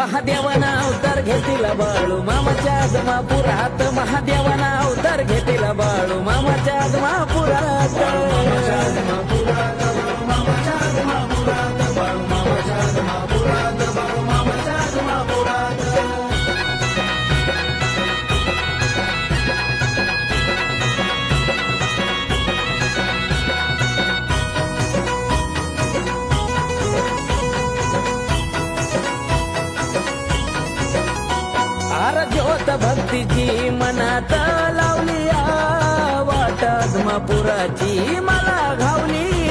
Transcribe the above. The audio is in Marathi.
महादेवाना अवतार घेतील बाळू मामाच्या आदमापुरात महादेवाना अवतार घेतील बाळू मामाच्या आदमापुरात ज्योत भक्तीची मनात लावली वाट आदमापुराची मला घावली